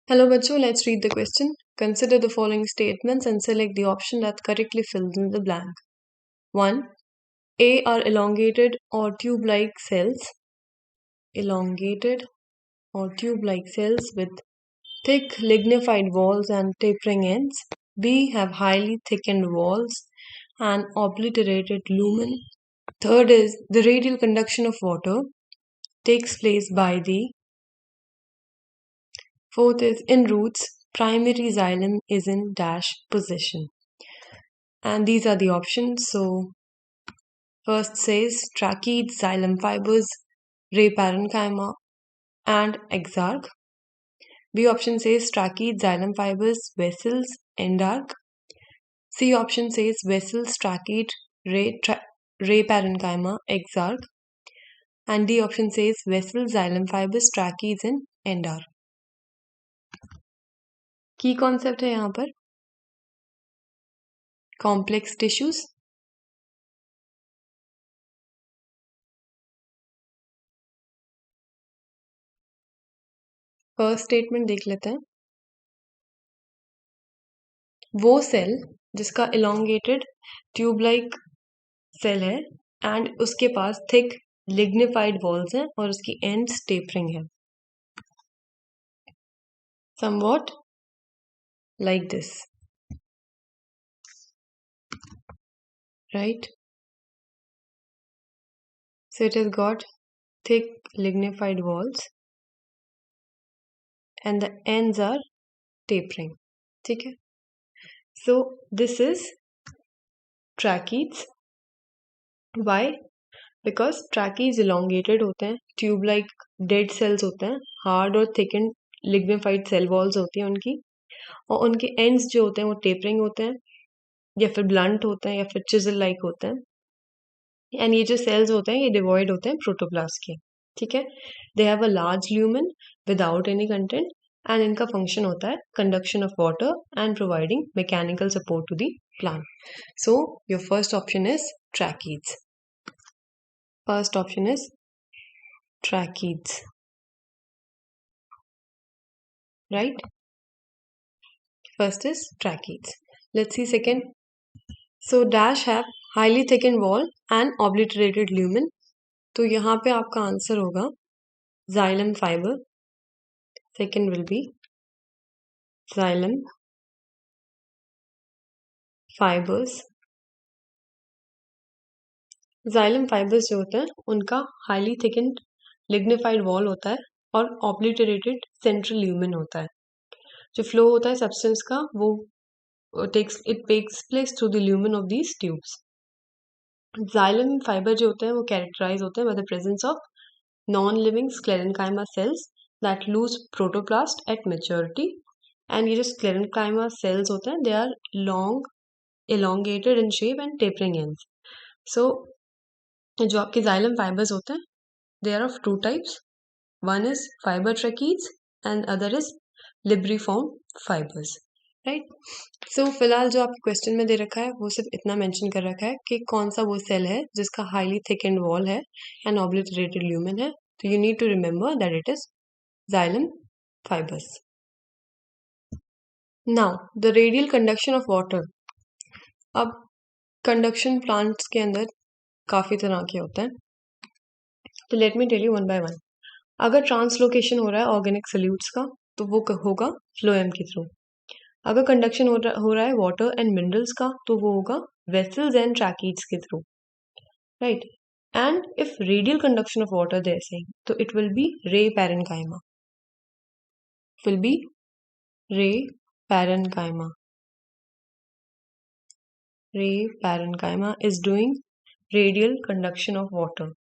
Hello bachcho, let's read the question. Consider the following statements and select the option that correctly fills in the blank. 1. A are elongated or tube-like cells. Elongated or tube-like cells with thick lignified walls and tapering ends. B have highly thickened walls and obliterated lumen. Third is the radial conduction of water takes place by the. Fourth is in roots, primary xylem is in dash position. And these are the options. So first says tracheids, xylem fibers, ray parenchyma, and exarch. B option says tracheids, xylem fibers, vessels, endarch. C option says vessels, tracheid, ray parenchyma, exarch. And D option says vessels, xylem fibers, tracheids, and endarch. की concept है यहाँ पर complex tissues. First statement देख लेते हैं. वो cell जिसका elongated tube like cell है एंड उसके पास थिक लिग्निफाइड वॉल्स हैं और उसकी एंड्स टेपरिंग है. Somewhat like this, right? So it has got thick lignified walls and the ends are tapering. ठीक है. So this is tracheids. Why? Because tracheids elongated होते हैं, ट्यूब लाइक डेड सेल्स होते हैं, हार्ड और thick and lignified cell walls होती हैं उनकी, और उनके एंड्स जो होते हैं वो टेपरिंग होते हैं या फिर ब्लंट होते हैं या फिर चिजल लाइक होते हैं. एंड ये जो सेल्स होते हैं ये डिवॉइड होते हैं प्रोटोप्लास्ट के. ठीक है. They have a large lumen without any content and इनका फंक्शन होता है conduction of water and providing mechanical support to the plant. So your first option is tracheids. First option is tracheids, right? First is tracheids. Let's see second. So dash have highly thickened wall and obliterated lumen. तो यहाँ पे आपका answer होगा xylem fiber. Second will be xylem fibers. xylem fibers जो होते हैं उनका highly thickened lignified wall होता है और obliterated central lumen होता है. जो फ्लो होता है सब्सटेंस का वो it takes place through the lumen of these tubes. xylem fiber जो होते हैं वो कैरेक्टराइज होते हैं by the presence of non-living sclerenchyma cells that lose protoplast at maturity. And ये जो sclerenchyma cells होते हैं they are long, elongated in shape and tapering ends. So जो आपके xylem fibers होते हैं they are of two types. One is fiber tracheids and other is libriform fibers, right? So फिलहाल जो आपके क्वेश्चन में दे रखा है वो सिर्फ इतना मेंशन कर रखा है कि कौन सा वो सेल है जिसका हाईली थिकेंड वॉल है एंड ऑब्लिटरेटेड ल्यूमेन है. तो you need to remember that it is xylem fibers. Now the radial conduction of water. अब कंडक्शन प्लांट्स के अंदर काफी तरह के होते हैं. तो let me tell you one by one. अगर ट्रांसलोकेशन हो रहा है ऑर्गेनिक सॉल्यूट्स का तो वो होगा फ्लोएम के थ्रू. अगर कंडक्शन हो रहा है वाटर एंड मिनरल्स का तो वो होगा वेसल्स एंड ट्रैकीड्स के through, right? And if radial conduction of water there से तो it will be ray parenchyma. Will be ray parenchyma. Ray parenchyma is doing radial conduction of water.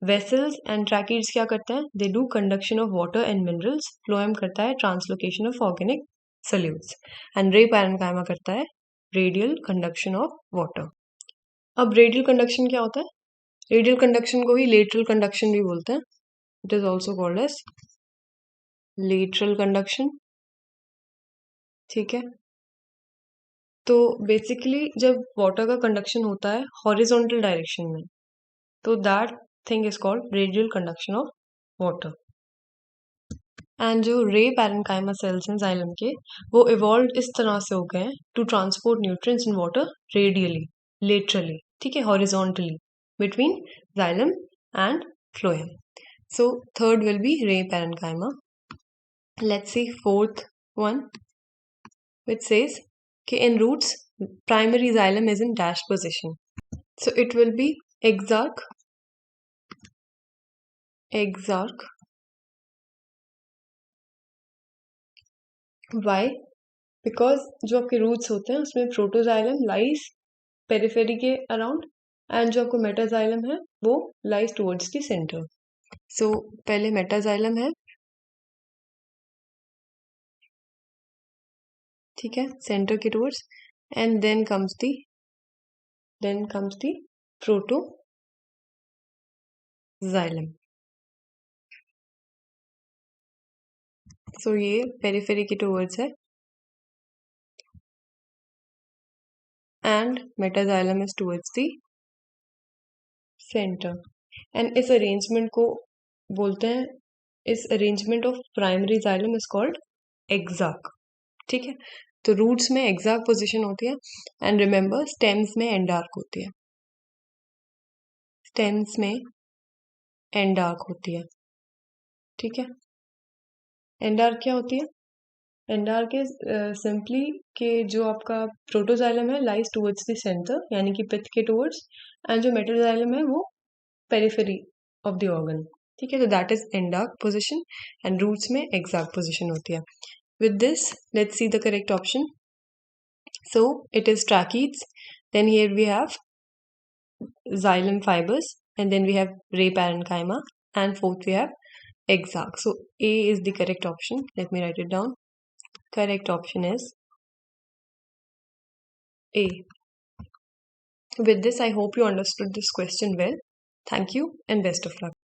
Vessels and tracheids क्या करते हैं? They do conduction of water and minerals. Phloem करता है translocation of organic solutes and ray parenchyma करता है radial conduction of water. अब radial conduction क्या होता है? रेडियल कंडक्शन को ही लेटरल कंडक्शन भी बोलते हैं. It is also called as lateral conduction. ठीक है. तो बेसिकली जब वाटर का कंडक्शन होता है हॉरिजॉन्टल डायरेक्शन में तो that thing is called radial conduction of water. And जो रे पैरेन्काइमा सेल्स हैं जाइलम के, वो इवॉल्व इस तरह से हो गए हैं to transport nutrients in water radially, laterally, ठीक है, horizontally between xylem and phloem. So third will be ray parenchyma. Let's see fourth one, which says कि in roots primary xylem is in dash position. So it will be exarch. Why? Because जो आपके roots होते हैं उसमें protoxylem lies periphery के around and जो आपको metaxylem है वो lies towards the center. So पहले metaxylem है, ठीक है, center के towards, and then comes the protoxylem. So ये पेरिफेरी के टूवर्ड्स है and metaxylem is towards the centre. And इस अरेंजमेंट को बोलते हैं, इस arrangement of primary xylem is called exarch. ठीक है, तो रूट्स में एग्जाक पोजीशन होती है एंड रिमेंबर स्टेम्स में एंडार्क होती है. स्टेम्स में एंडार्क होती है, ठीक है. एंडार्क क्या होती है? एंडार्क इज सिंपली कि जो आपका प्रोटोजाइलम है लाइज टुवर्ड्स द सेंटर, यानी कि पिथ के टुवर्ड्स, एंड जो मेटाजाइलम है वो पेरिफेरी ऑफ द ऑर्गन. ठीक है, तो that is endarch position and roots में एग्जैक्ट पोजिशन होती है. With this let's see the correct option. So it is tracheids, then here we have xylem fibers, and then we have ray parenchyma, and fourth we have exarch. So A is the correct option. Let me write it down. Correct option is A. With this, I hope you understood this question well. Thank you and best of luck.